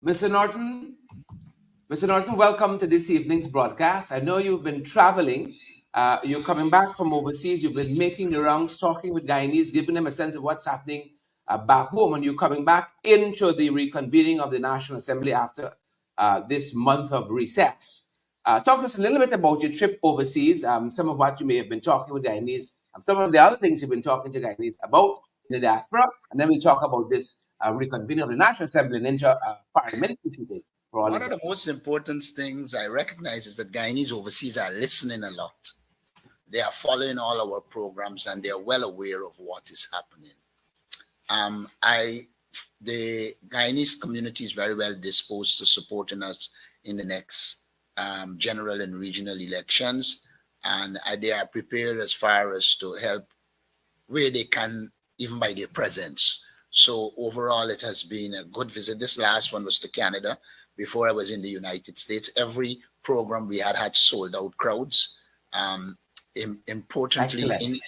Mr. Norton, Mr. Norton, welcome to this evening's broadcast. I know you've been traveling. You're coming back from overseas. You've been making the rounds, talking with Guyanese, giving them a sense of what's happening back home. And you're coming back into the reconvening of the National Assembly after this month of recess. Talk to us a little bit about your trip overseas, some of what you may have been talking with Guyanese, and some of the other things you've been talking to Guyanese about in the diaspora. And then we'll talk about this reconvening of the National Assembly and inter parliamentary meeting. One of the most important things I recognize is that Guyanese overseas are listening a lot. They are following all our programs and they are well aware of what is happening. The Guyanese community is very well disposed to supporting us in the next general and regional elections, and they are prepared as far as to help where they can, even by their presence. So overall, it has been a good visit. This last one was to Canada. Before I was in the United States, every program we had sold out crowds. Importantly,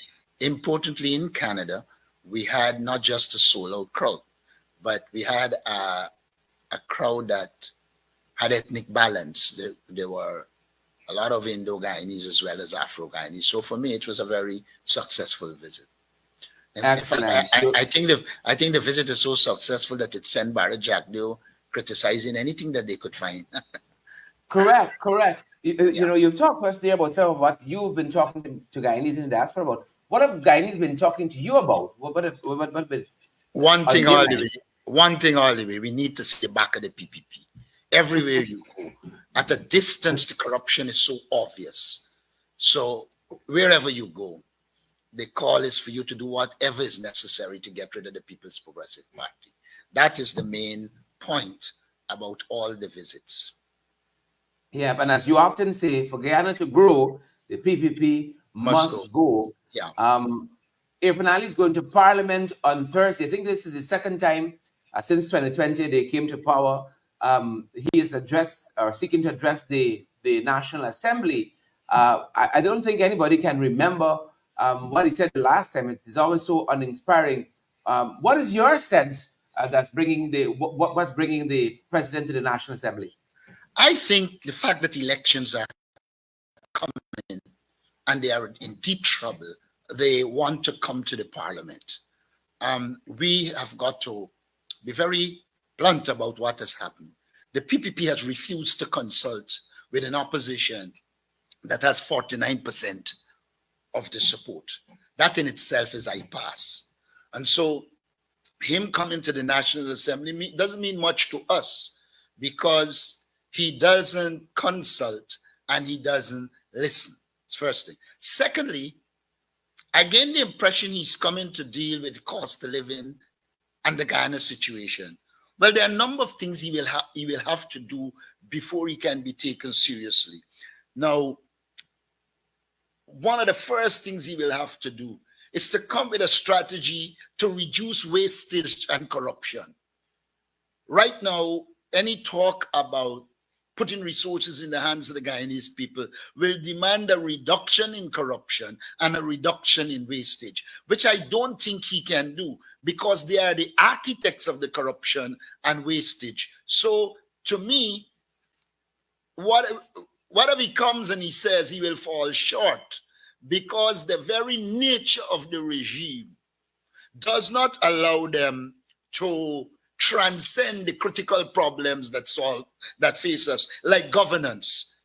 in Canada, we had not just a sold out crowd, but we had a crowd that had ethnic balance. There were a lot of Indo-Guyanese as well as Afro-Guyanese. So for me, it was a very successful visit. And excellent. I think the visit is so successful that it sent Barrett Jackdo criticizing anything that they could find. Correct. You know, you've talked first there about some of what you've been talking to Guyanese in the diaspora about. What have Guyanese been talking to you about? One thing all the way, we need to see the back of the PPP. Everywhere you go, at a distance, the corruption is so obvious. So wherever you go, the call is for you to do whatever is necessary to get rid of the People's Progressive Party. That is the main point about all the visits. Yeah, and as you often say, for Guyana to grow, the PPP must go. Yeah. Irfaan Ali is going to Parliament on Thursday. I think this is the second time since 2020 they came to power. He is seeking to address the National Assembly. I don't think anybody can remember what he said the last time. It is always so uninspiring. What is your sense that's bringing what's bringing the president to the National Assembly? I think the fact that elections are coming and they are in deep trouble, they want to come to the Parliament. We have got to be very blunt about what has happened. The PPP has refused to consult with an opposition that has 49% of the support. That in itself is impasse. And so him coming to the National Assembly doesn't mean much to us because he doesn't consult and he doesn't listen. That's first thing. Secondly, I gain the impression he's coming to deal with cost of living and the Ghana situation. Well, there are a number of things he will have to do before he can be taken seriously. Now, one of the first things he will have to do is to come with a strategy to reduce wastage and corruption. Right now, any talk about putting resources in the hands of the Guyanese people will demand a reduction in corruption and a reduction in wastage, which I don't think he can do because they are the architects of the corruption and wastage. So to me, whatever he comes and he says, he will fall short because the very nature of the regime does not allow them to transcend the critical problems that face us, like governance.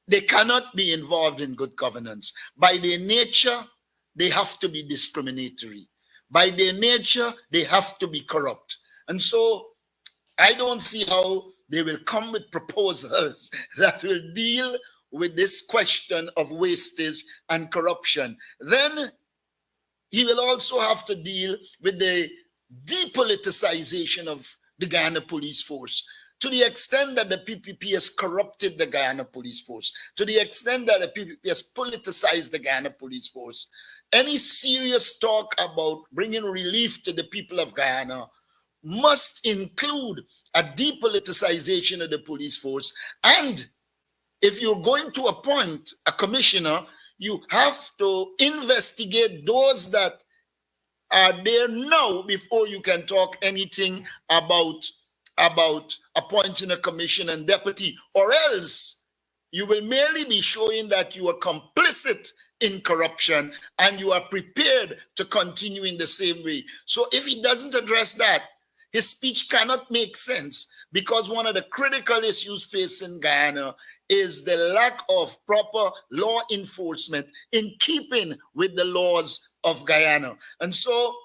They cannot be involved in good governance. By their nature, they have to be discriminatory. By their nature, they have to be corrupt. And so I don't see how they will come with proposals that will deal with this question of wastage and corruption. Then he will also have to deal with the depoliticization of the Guyana Police Force, to the extent that the PPP has corrupted the Guyana Police Force, to the extent that the PPP has politicized the Guyana Police Force. Any serious talk about bringing relief to the people of Guyana must include a depoliticization of the police force. And if you're going to appoint a commissioner, you have to investigate those that are there now before you can talk anything about about appointing a commission and deputy, or else you will merely be showing that you are complicit in corruption and you are prepared to continue in the same way. So if he doesn't address that, his speech cannot make sense, because one of the critical issues facing Guyana is the lack of proper law enforcement in keeping with the laws of Guyana. And so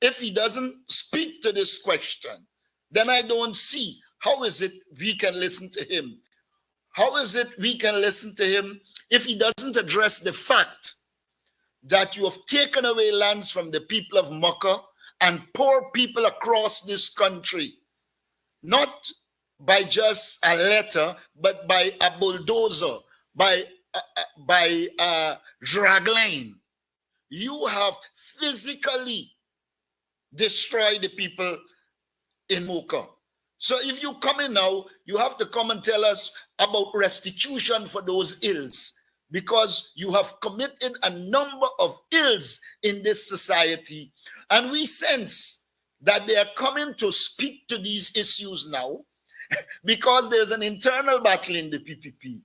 if he doesn't speak to this question, then I don't see how is it we can listen to him. How is it we can listen to him if he doesn't address the fact that you have taken away lands from the people of Mukah and poor people across this country, not by just a letter, but by a bulldozer, by dragline. You have physically destroyed the people in Mukah. So if you come in now, you have to come and tell us about restitution for those ills, because you have committed a number of ills in this society. And we sense that they are coming to speak to these issues now because there's an internal battle in the PPP.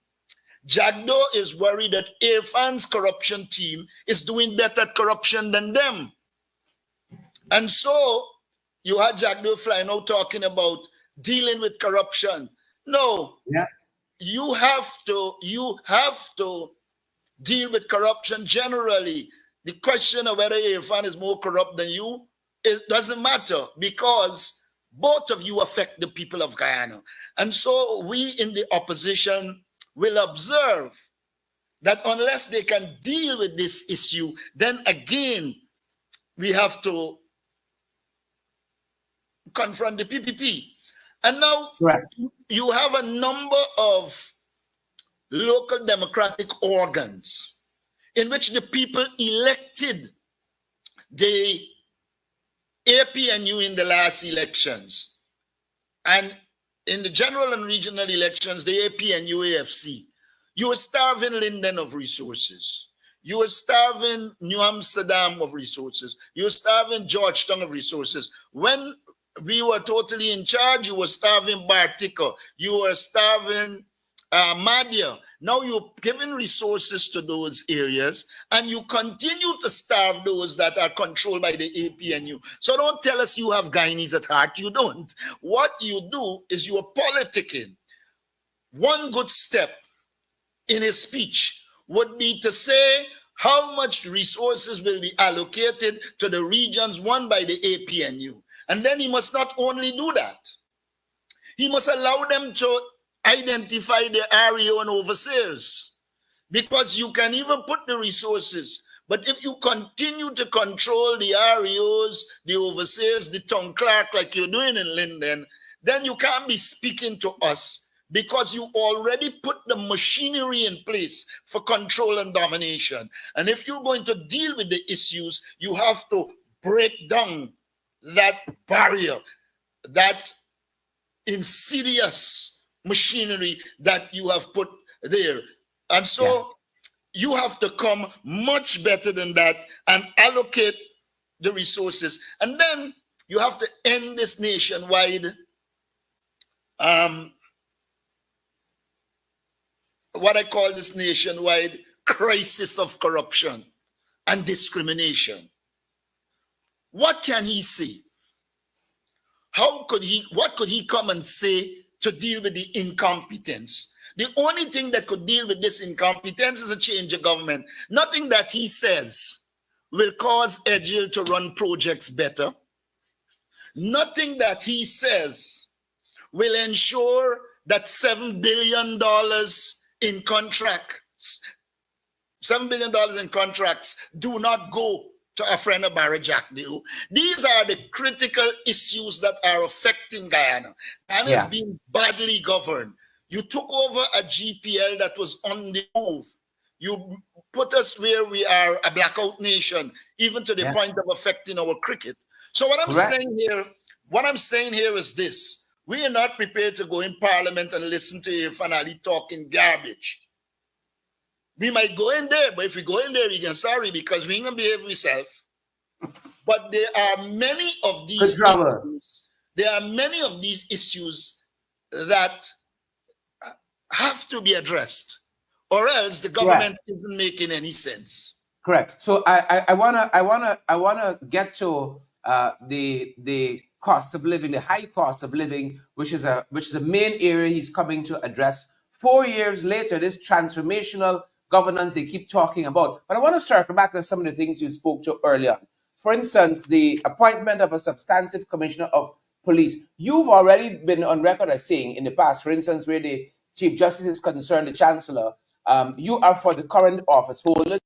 Jagdo is worried that Irfan's corruption team is doing better at corruption than them. And so you had Jagdo flying out talking about dealing with corruption. No, you have to deal with corruption generally. The question of whether Irfan is more corrupt than you, it doesn't matter, because both of you affect the people of Guyana. And so we in the opposition will observe that unless they can deal with this issue, then again, we have to confront the PPP. And now you have a number of local democratic organs in which the people elected the APNU in the last elections. And in the general and regional elections, the APNU AFC, you were starving Linden of resources. You were starving New Amsterdam of resources. You were starving Georgetown of resources. When we were totally in charge, you were starving Bartica. You were starving Madia. Now you're giving resources to those areas, and you continue to starve those that are controlled by the APNU. So don't tell us you have Guyanese at heart. You don't. What you do is you are politicking. One good step in his speech would be to say how much resources will be allocated to the regions won by the APNU. And then he must not only do that, he must allow them to identify the REO and overseers, because you can even put the resources, but if you continue to control the REOs, the overseers, the town clerk like you're doing in Linden, then you can't be speaking to us, because you already put the machinery in place for control and domination. And if you're going to deal with the issues, you have to break down that barrier, that insidious machinery that you have put there. And so you have to come much better than that and allocate the resources. And then you have to end this nationwide what I call this nationwide crisis of corruption and discrimination. What can he say? What could he come and say to deal with the incompetence? The only thing that could deal with this incompetence is a change of government. Nothing that he says will cause Edghill to run projects better. Nothing that he says will ensure that $7 billion in contracts, $7 billion in contracts do not go to a friend of Barry Jagdo. These are the critical issues that are affecting Guyana. Guyana is being badly governed. You took over a GPL that was on the move. You put us where we are a blackout nation, even to the point of affecting our cricket. So what I'm saying here is this: we are not prepared to go in Parliament and listen to Irfan Ali talking garbage. We might go in there, but if we go in there, we can sorry, because we ain't gonna behave ourselves. But there are many of these issues. there are many of these issues that have to be addressed, or else the Right. government isn't making any sense. Correct. So I wanna get to the cost of living, the high cost of living, which is a main area he's coming to address. 4 years later, this transformational governance they keep talking about. But I want to circle back to some of the things you spoke to earlier. For instance, the appointment of a substantive commissioner of police. You've already been on record as saying in the past, for instance, where the Chief Justice is concerned, the Chancellor, you are for the current office holder.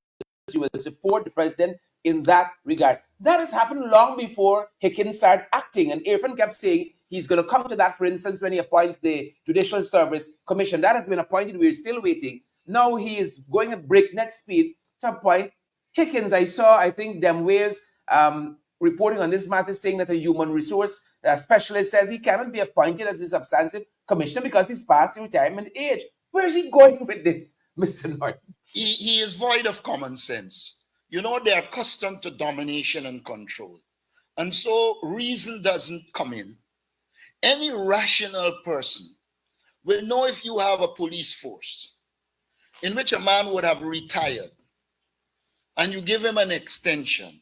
You will support the president in that regard. That has happened long before Hickins started acting. And Irfan kept saying he's going to come to that, for instance, when he appoints the Judicial Service Commission. That has been appointed. We're still waiting. Now he is going at breakneck speed to appoint Hickins. I saw, I think, Demways reporting on this matter saying that a human resource specialist says he cannot be appointed as a substantive commissioner because he's past the retirement age. Where is he going with this, Mr. Norton? He is void of common sense. You know, they're accustomed to domination and control. And so reason doesn't come in. Any rational person will know if you have a police force in which a man would have retired and you give him an extension,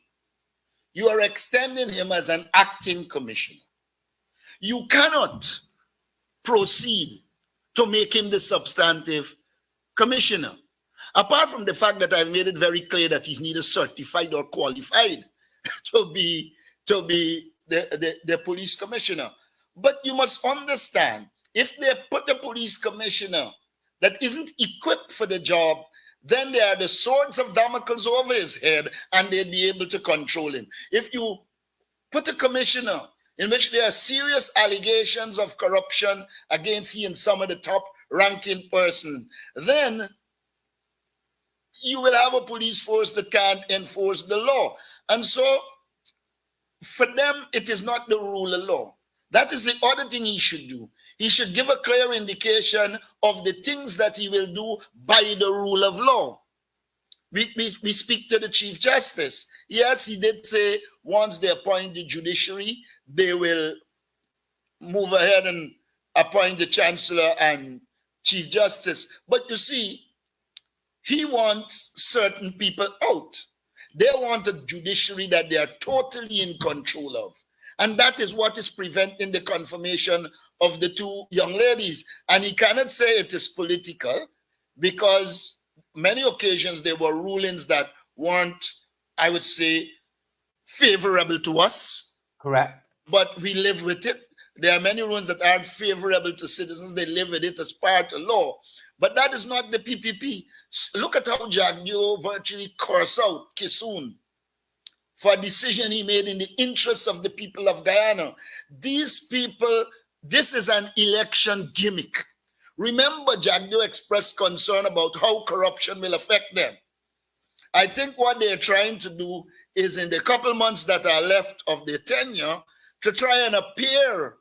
you are extending him as an acting commissioner. You cannot proceed to make him the substantive commissioner. Apart from the fact that I've made it very clear that he's neither certified or qualified to be the police commissioner. But you must understand, if they put a police commissioner that isn't equipped for the job, then there are the swords of Damocles over his head and they'd be able to control him. If you put a commissioner in which there are serious allegations of corruption against he and some of the top ranking person, then you will have a police force that can't enforce the law. And so for them, it is not the rule of law. That is the other thing he should do. He should give a clear indication of the things that he will do by the rule of law. We speak to the Chief Justice. Yes, he did say once they appoint the judiciary, they will move ahead and appoint the Chancellor and Chief Justice. But you see, he wants certain people out. They want a judiciary that they are totally in control of. And that is what is preventing the confirmation of the two young ladies. And he cannot say it is political because many occasions there were rulings that weren't, I would say, favorable to us. Correct. But we live with it. There are many rulings that aren't favorable to citizens. They live with it as part of law. But that is not the PPP. Look at how Jagdeo virtually cursed out Kissoon for a decision he made in the interests of the people of Guyana. These people, this is an election gimmick. Remember, Jagdeo expressed concern about how corruption will affect them. I think what they're trying to do is in the couple months that are left of their tenure to try and appear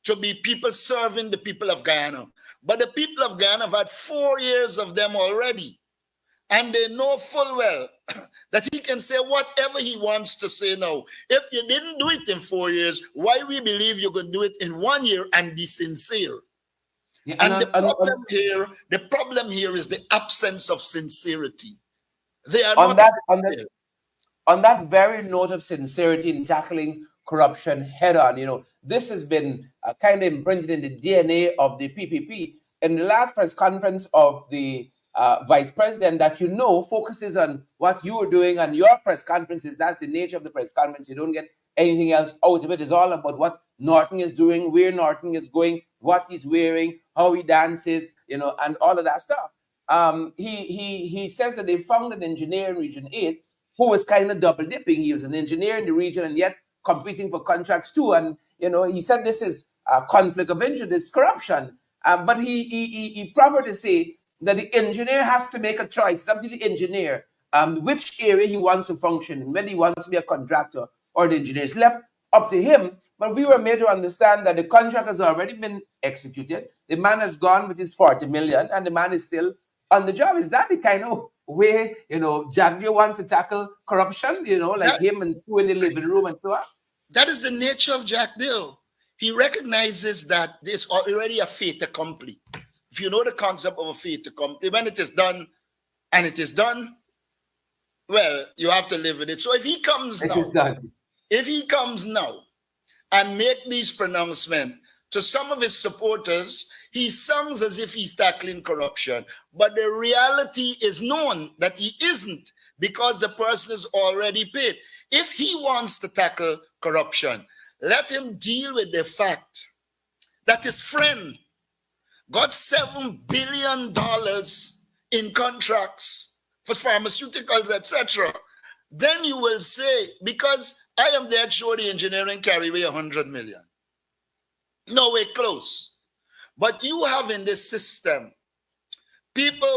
to be people serving the people of Guyana. But the people of Guyana have had 4 years of them already. And they know full well that he can say whatever he wants to say now. If you didn't do it in 4 years, why we believe you could do it in 1 year and be sincere? Yeah, and the problem here is the absence of sincerity. They are on that very note of sincerity in tackling corruption head on, this has been kind of imprinted in the DNA of the PPP. In the last press conference of the vice president that focuses on what you are doing and your press conferences. That's the nature of the press conference. You don't get anything else out of it. It's all about what Norton is doing, where Norton is going, what he's wearing, how he dances, and all of that stuff. He says that they found an engineer in Region 8 who was kind of double dipping. He was an engineer in the region and yet competing for contracts too. And, he said this is a conflict of interest, it's corruption. But he preferred to say that the engineer has to make a choice, something the engineer, which area he wants to function in, whether he wants to be a contractor or the engineer. It's left up to him. But we were made to understand that the contract has already been executed. The man has gone with his 40 million and the man is still on the job. Is that the kind of way, Jagdeo wants to tackle corruption, him and two in the living room and so on? That is the nature of Jagdeo. he recognizes that it's already a fait accompli. If you know the concept of a fait accompli, when it is done and it is done, well, you have to live with it. So if he comes It now, is done. And make these pronouncements to some of his supporters, he sounds as if he's tackling corruption. But the reality is known that he isn't, because the person is already paid. If he wants to tackle corruption, let him deal with the fact that his friend got $7 billion in contracts for pharmaceuticals, etc. Then you will say, because I am there, sure the engineering carry away 100 million. Nowhere close. But you have in this system people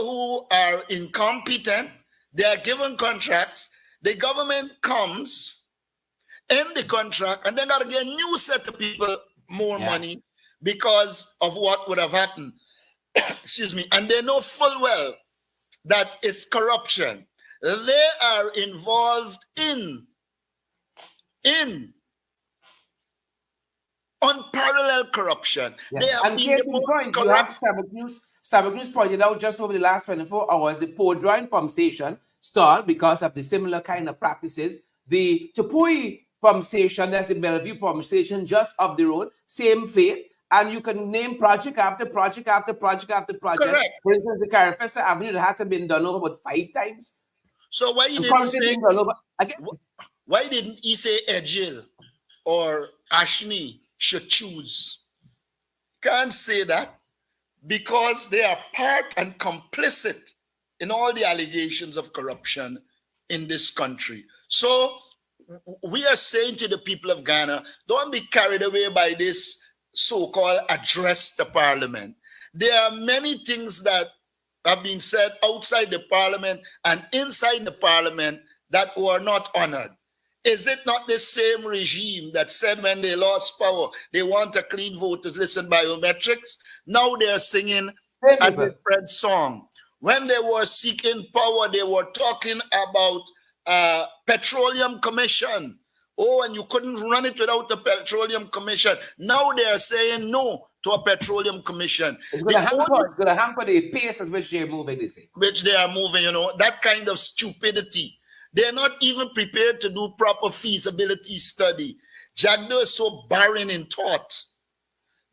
who are incompetent, they are given contracts, the government comes, end the contract, and then got to get a new set of people more money because of what would have happened. Excuse me. And they know full well that it's corruption. They are involved in unparalleled corruption. Yeah. They have And been case the in most point, you have Starbuck News pointed out just over the last 24 hours, the Port Drawing Pump Station stalled because of the similar kind of practices. The Tupui Pump Station, that's the Bellevue Pump Station, just up the road, same fate. And you can name project after project after project after project. Correct. For instance, the Carafessa Avenue that had to be done over about 5 times. So why you And didn't currently say being done over again? why didn't he say Edgil or Ashney should choose? Can't say that, because they are part and complicit in all the allegations of corruption in this country. So we are saying to the people of Ghana, don't be carried away by this so-called address to Parliament. There are many things that have been said outside the Parliament and inside the Parliament that were not honored. Is it not the same regime that said when they lost power, they want a clean voters list and biometrics? Now they're singing a different song. When they were seeking power, they were talking about petroleum commission. Oh, and you couldn't run it without the petroleum commission. Now they are saying no to a petroleum commission. It's going to hamper the pace at which they're moving, they say. Which they are moving, that kind of stupidity. They're not even prepared to do proper feasibility study. Jagdo is so barren in thought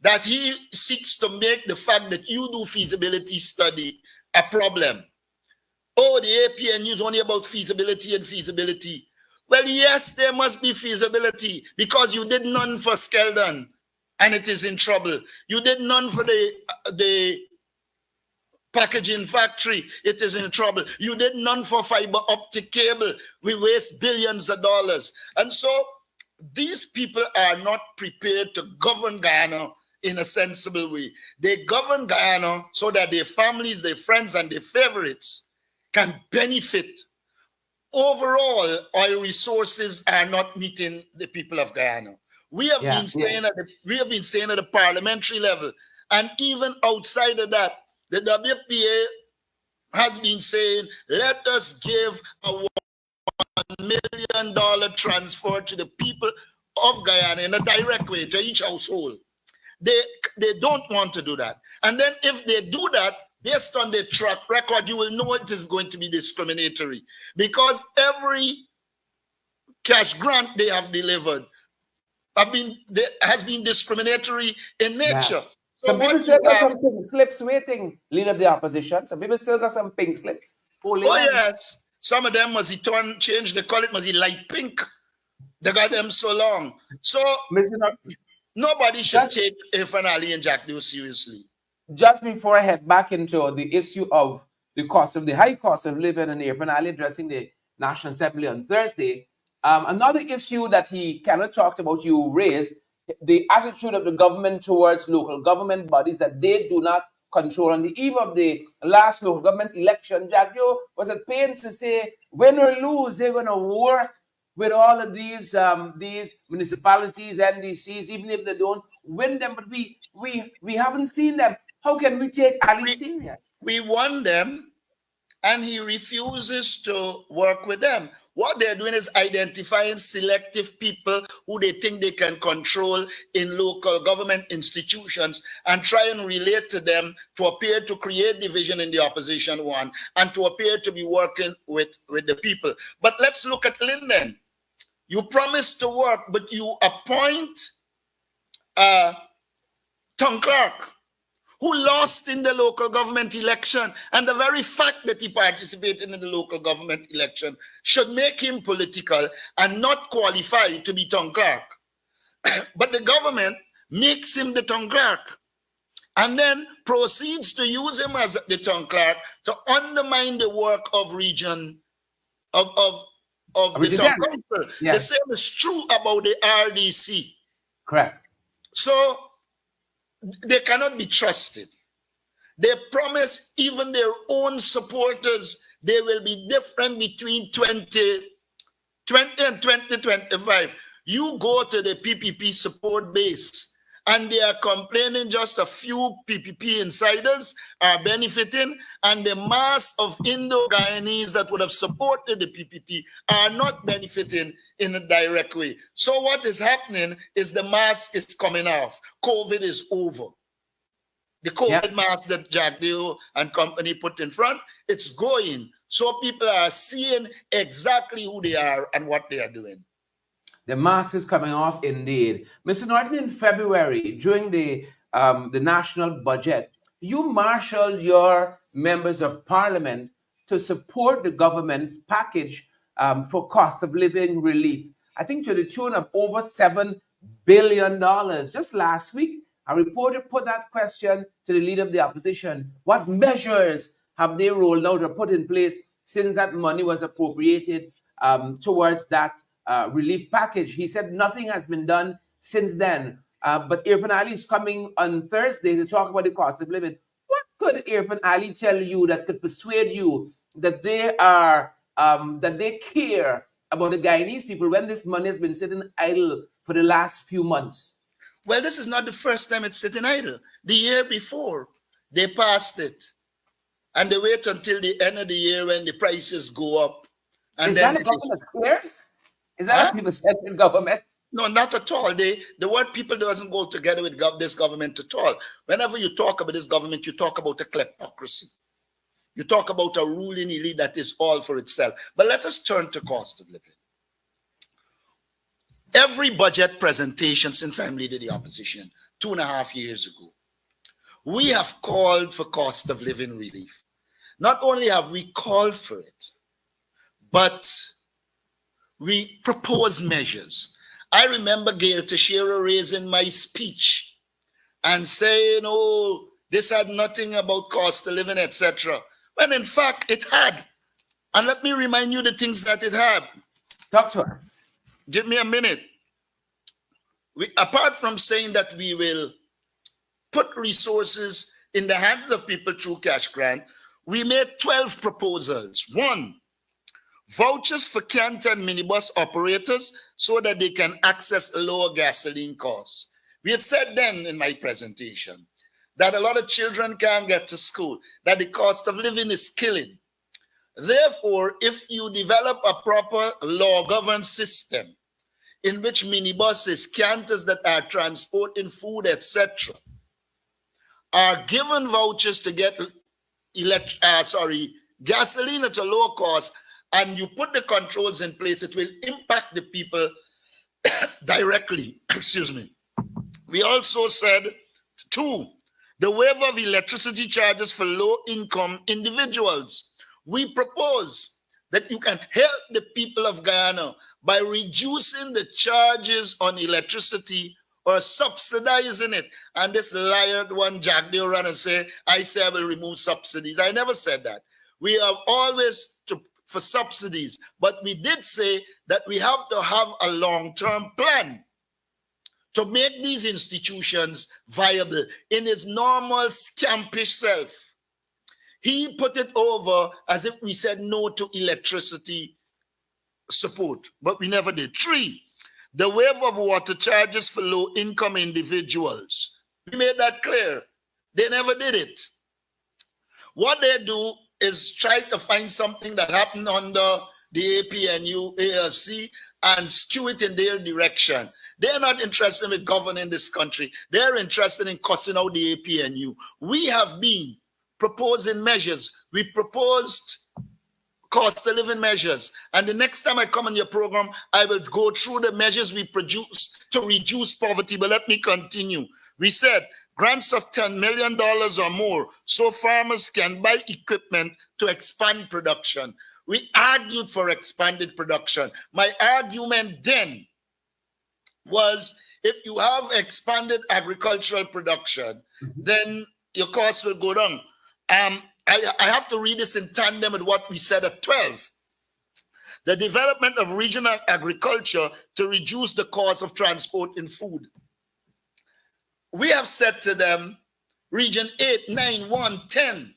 that he seeks to make the fact that you do feasibility study a problem. Oh, the APNU is only about feasibility and feasibility. Well, yes, there must be feasibility, because you did none for Skeldon and it is in trouble. You did none for the packaging factory, it is in trouble. You did none for fiber optic cable. We waste billions of dollars. And so these people are not prepared to govern Guyana in a sensible way. They govern Guyana so that their families, their friends, and their favorites can benefit. Overall, oil resources are not meeting the people of Guyana. We have been saying at the parliamentary level, and even outside of that, the WPA has been saying, let us give a $1 million transfer to the people of Guyana in a direct way to each household. They don't want to do that. And then if they do that, based on their track record, you will know it is going to be discriminatory, because every cash grant they have delivered has been discriminatory in nature. Yeah. Some people still got some pink slips waiting, leader of the opposition. Some people still got some pink slips. Yes. Some of them must change the color, must be light pink. They got them so long. So nobody should take Irfaan Ali and Jack Doe seriously. Just before I head back into the issue of the high cost of living, and Irfaan Ali addressing the National Assembly on Thursday, another issue that he kind of talked about, you raised, the attitude of the government towards local government bodies that they do not control. On the eve of the last local government election, Jagyo was at pains to say, win or lose, they're going to work with all of these municipalities, NDCs, even if they don't win them. But we haven't seen them. How can we take Ali serious? We won them, and he refuses to work with them. What they're doing is identifying selective people who they think they can control in local government institutions and try and relate to them to appear to create division in the opposition one and to appear to be working with the people. But let's look at Linden. You promise to work, but you appoint Tom Clark, who lost in the local government election. And the very fact that he participated in the local government election should make him political and not qualified to be Tom Clark. But the government makes him the Tom Clark and then proceeds to use him as the Tom Clark to undermine the work of region, of the Town Council. Yes. The same is true about the RDC. Correct. So they cannot be trusted. They promise even their own supporters they will be different between 2020 and 2025. You go to the PPP support base and they are complaining just a few PPP insiders are benefiting, and the mass of Indo-Guyanese that would have supported the PPP are not benefiting in a direct way. So what is happening is the mask is coming off. COVID is over. The COVID mask that Jack Dale and company put in front, it's going. So people are seeing exactly who they are and what they are doing. The mask is coming off indeed. Mr. Norton, in February, during the national budget, you marshaled your members of parliament to support the government's package for cost of living relief. I think to the tune of over $7 billion. Just last week, a reporter put that question to the leader of the opposition. What measures have they rolled out or put in place since that money was appropriated towards that relief package? He said nothing has been done since then. But Irfan Ali is coming on Thursday to talk about the cost of living. What could Irfan Ali tell you that could persuade you that they are that they care about the Guyanese people when this money has been sitting idle for the last few months? Well, this is not the first time it's sitting idle. The year before, they passed it. And they wait until the end of the year when the prices go up. And is then that a government clears? Is that what people said in government? No, not at all. The word people doesn't go together with this government at all. Whenever you talk about this government, you talk about a kleptocracy. You talk about a ruling elite that is all for itself. But let us turn to cost of living. Every budget presentation since I'm leading the opposition 2.5 years ago, we have called for cost of living relief. Not only have we called for it, but we propose measures. I remember Gail Teixeira raising my speech and saying, oh, this had nothing about cost of living, etc. When in fact it had. And let me remind you the things that it had. Talk to us. Give me a minute. Apart from saying that we will put resources in the hands of people through cash grant, we made 12 proposals. 1, vouchers for Canter and minibus operators so that they can access lower gasoline costs. We had said then in my presentation that a lot of children can't get to school, that the cost of living is killing. Therefore, if you develop a proper law-governed system in which minibuses, Canters that are transporting food, etc., are given vouchers to get gasoline at a low cost, and you put the controls in place, it will impact the people directly. Excuse me. We also said, 2, the waiver of electricity charges for low-income individuals. We propose that you can help the people of Guyana by reducing the charges on electricity or subsidizing it. And this liar one, Jack, they run and say, I say I will remove subsidies. I never said that. We are always for subsidies, but we did say that we have to have a long-term plan to make these institutions viable in its normal scampish self. He put it over as if we said no to electricity support, but we never did. 3, the waiver of water charges for low-income individuals. We made that clear. They never did it. What they do is try to find something that happened under the APNU, AFC, and skew it in their direction. They're not interested in governing this country. They're interested in cussing out the APNU. We have been proposing measures. We proposed cost of living measures. And the next time I come on your program, I will go through the measures we produce to reduce poverty. But let me continue. We said grants of $10 million or more so farmers can buy equipment to expand production. We argued for expanded production. My argument then was if you have expanded agricultural production, then your costs will go down. I have to read this in tandem with what we said at 12. The development of regional agriculture to reduce the cost of transport and food. We have said to them, Region 8, 9, 1, 10,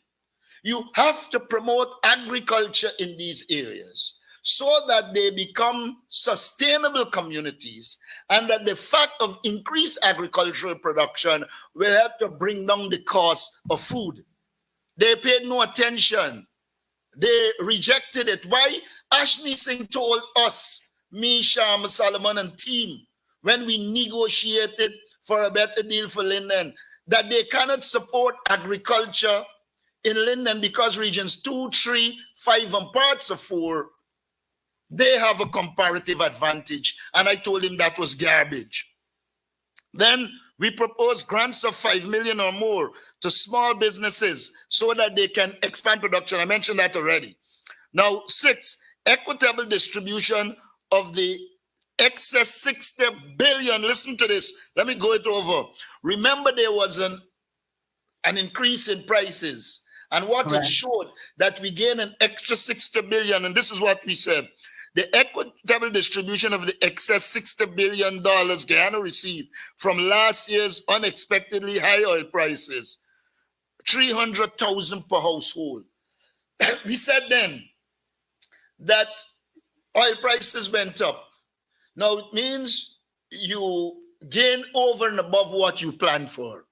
you have to promote agriculture in these areas so that they become sustainable communities, and that the fact of increased agricultural production will help to bring down the cost of food. They paid no attention. They rejected it. Why? Ashni Singh told us, me, Sham, Solomon, and team, when we negotiated for a better deal for Linden, that they cannot support agriculture in Linden because regions 2, 3, 5, and parts of 4, they have a comparative advantage. And I told him that was garbage. Then we proposed grants of $5 million or more to small businesses so that they can expand production. I mentioned that already. Now, 6, equitable distribution of the excess 60 billion. Listen to this. Let me go it over. Remember, there was an increase in prices. And what Correct. It showed that we gained an extra 60 billion. And this is what we said. The equitable distribution of the excess $60 billion Guyana received from last year's unexpectedly high oil prices, 300,000 per household. We said then that oil prices went up. Now it means you gain over and above what you planned for.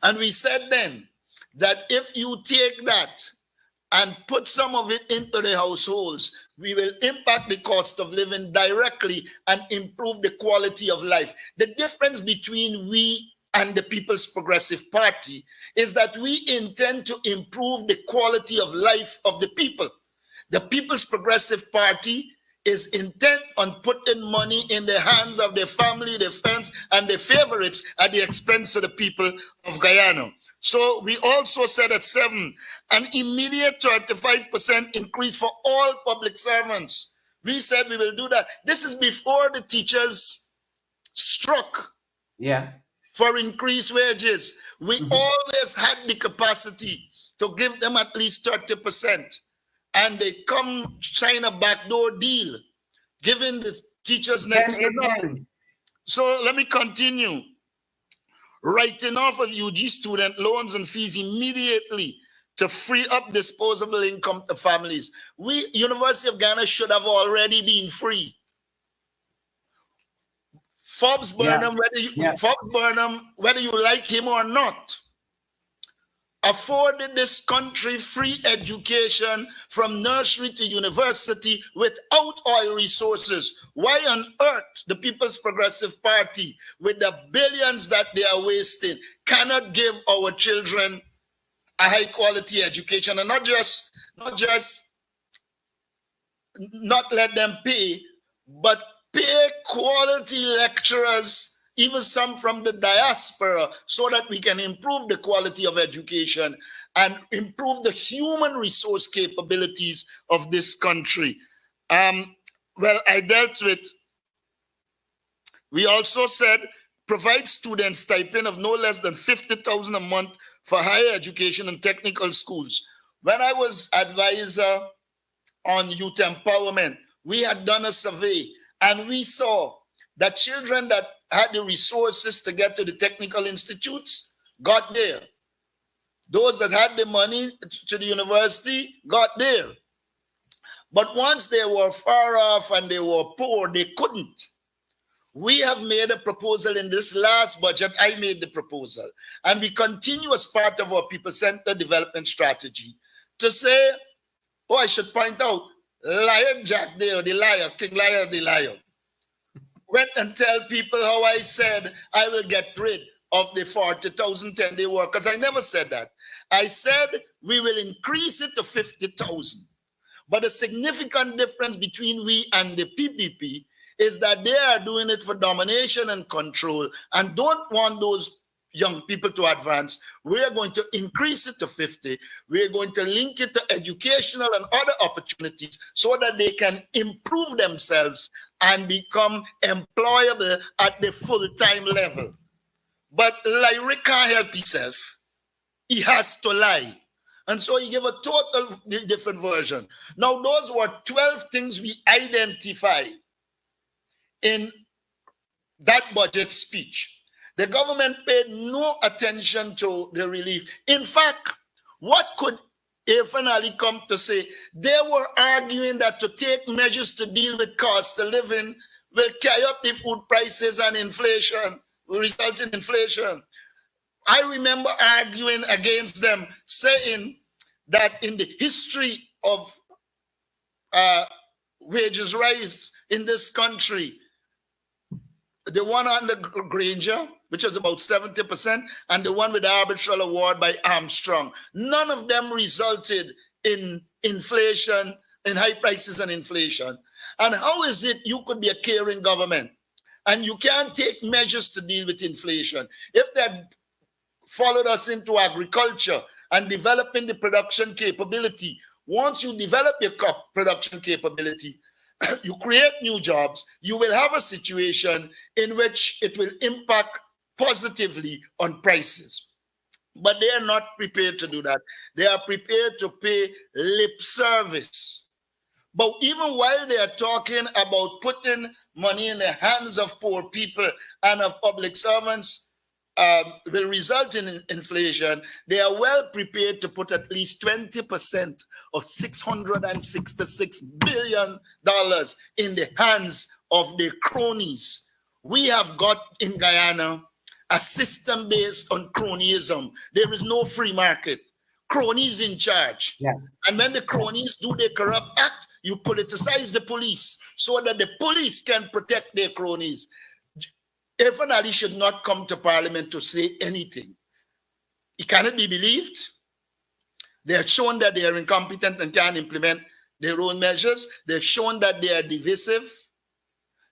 And we said then that if you take that and put some of it into the households, we will impact the cost of living directly and improve the quality of life. The difference between we and the People's Progressive Party is that we intend to improve the quality of life of the people. The People's Progressive Party is intent on putting money in the hands of their family, their friends, and their favorites at the expense of the people of Guyana. So we also said at 7, an immediate 35% increase for all public servants. We said we will do that. This is before the teachers struck for increased wages. We always had the capacity to give them at least 30%. And they come sign a backdoor deal, giving the teachers next to nothing. So let me continue. Writing off of UG student loans and fees immediately to free up disposable income to families. We, University of Ghana, should have already been free. Forbes Burnham, Forbes Burnham, whether you like him or not, afforded this country free education from nursery to university without oil resources. Why on earth the People's Progressive Party, with the billions that they are wasting, cannot give our children a high quality education, and not just not let them pay, but pay quality lecturers, even some from the diaspora, so that we can improve the quality of education and improve the human resource capabilities of this country. Well, I dealt with, we also said, provide students stipend of no less than $50,000 a month for higher education and technical schools. When I was advisor on youth empowerment, we had done a survey, and we saw that children that had the resources to get to the technical institutes got there. Those that had the money to the university got there. But once they were far off and they were poor, they couldn't. We have made a proposal in this last budget. I made the proposal. And we continue as part of our people-centered development strategy to say, oh, I should point out, Lion Jack there, the liar, King Lion, the liar, went and tell people how I said I will get rid of the 40,000 10-day workers. I never said that. I said we will increase it to 50,000. But the significant difference between we and the PPP is that they are doing it for domination and control and don't want those young people to advance. We're going to increase it to 50. We're going to link it to educational and other opportunities so that they can improve themselves and become employable at the full-time level. But Larry can't help himself. He has to lie. And so he gave a total different version. Now, those were 12 things we identified in that budget speech. The government paid no attention to the relief. In fact, what could Irfaan Ali come to say? They were arguing that to take measures to deal with cost of living will carry up the food prices and inflation, will result in inflation. I remember arguing against them, saying that in the history of wages rise in this country, the one under Granger, which was about 70%, and the one with the arbitral award by Armstrong, none of them resulted in inflation, in high prices and inflation. And how is it you could be a caring government and you can't take measures to deal with inflation? If they had followed us into agriculture and developing the production capability, once you develop your production capability, you create new jobs, you will have a situation in which it will impact positively on prices. But they are not prepared to do that. They are prepared to pay lip service. But even while they are talking about putting money in the hands of poor people and of public servants, will result in inflation, they are well prepared to put at least 20% of $666 billion in the hands of the cronies. We have got in Guyana a system based on cronyism. There is no free market. Cronies in charge. Yeah. And when the cronies do their corrupt act, you politicize the police so that the police can protect their cronies. Irfaan Ali should not come to Parliament to say anything. He cannot be believed. They have shown that they are incompetent and can't implement their own measures. They've shown that they are divisive.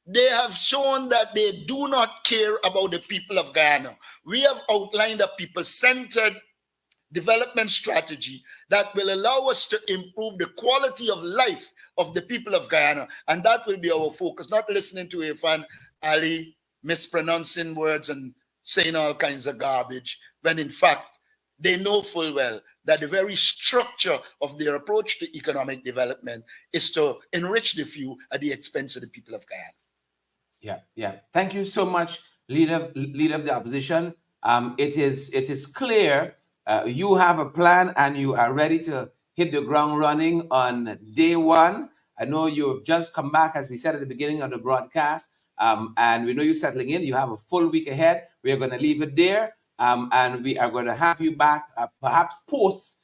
They have shown that they do not care about the people of Guyana. We have outlined a people-centered development strategy that will allow us to improve the quality of life of the people of Guyana. And that will be our focus, not listening to Irfaan Ali mispronouncing words and saying all kinds of garbage, when in fact, they know full well that the very structure of their approach to economic development is to enrich the few at the expense of the people of Guyana. Yeah. Thank you so much, leader of the opposition. It is clear you have a plan and you are ready to hit the ground running on day one. I know you've just come back, as we said at the beginning of the broadcast, and we know you're settling in. You have a full week ahead. We are going to leave it there, and we are going to have you back perhaps post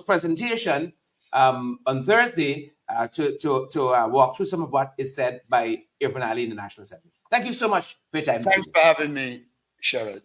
presentation on Thursday to walk through some of what is said by Irfaan Ali in the National Assembly. Thank you so much for your time. Thanks for having me, Sherrod.